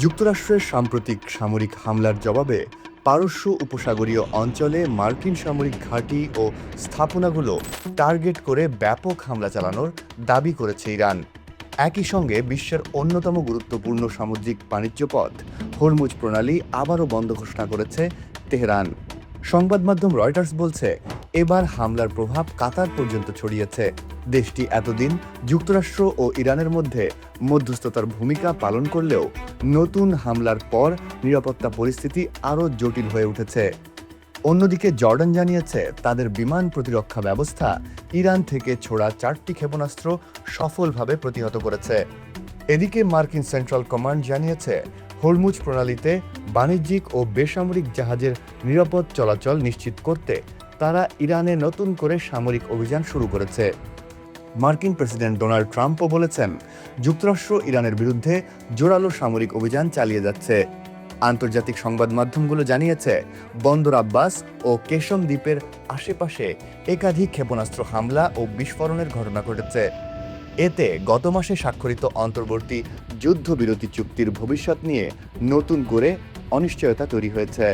যুক্তরাষ্ট্রের সাম্প্রতিক সামরিক হামলার জবাবে পারস্য উপসাগরীয় অঞ্চলে মার্কিন সামরিক ঘাঁটি ও স্থাপনাগুলো টার্গেট করে ব্যাপক হামলা চালানোর দাবি করেছে ইরান। একই সঙ্গে বিশ্বের অন্যতম গুরুত্বপূর্ণ সামুদ্রিক বাণিজ্য পথ হরমুজ প্রণালী আবারও বন্ধ ঘোষণা করেছে তেহরান। সংবাদ মাধ্যম রয়টার্স বলছে, এবার হামলার প্রভাব কাতার পর্যন্ত ছড়িয়েছে। দেশটি এতদিন যুক্তরাষ্ট্র ও ইরানের মধ্যে মধ্যস্থতার ভূমিকা পালন করলেও নতুন হামলার পর নিরাপত্তা পরিস্থিতি আরও জটিল হয়ে উঠেছে। অন্যদিকে জর্ডান জানিয়েছে, তাদের বিমান প্রতিরক্ষা ব্যবস্থা ইরান থেকে ছোড়া 4টি ক্ষেপণাস্ত্র সফলভাবে প্রতিহত করেছে। এদিকে মার্কিন সেন্ট্রাল কমান্ড জানিয়েছে, হরমুজ প্রণালীতে বাণিজ্যিক ও বেসামরিক জাহাজের নিরাপদ চলাচল নিশ্চিত করতে তারা ইরানে নতুন করে সামরিক অভিযান শুরু করেছে। মার্কিন প্রেসিডেন্ট ডোনাল্ড ট্রাম্পও বলেছেন, যুক্তরাষ্ট্র ইরানের বিরুদ্ধে জোরালো সামরিক অভিযান চালিয়ে যাচ্ছে। আন্তর্জাতিক সংবাদ মাধ্যমগুলো জানিয়েছে, বন্দর আব্বাস ও কেশম দ্বীপের আশেপাশে একাধিক ক্ষেপণাস্ত্র হামলা ও বিস্ফোরণের ঘটনা ঘটেছে। এতে গত মাসে স্বাক্ষরিত অন্তর্বর্তী যুদ্ধবিরতি চুক্তির ভবিষ্যৎ নিয়ে নতুন করে অনিশ্চয়তা তৈরি হয়েছে।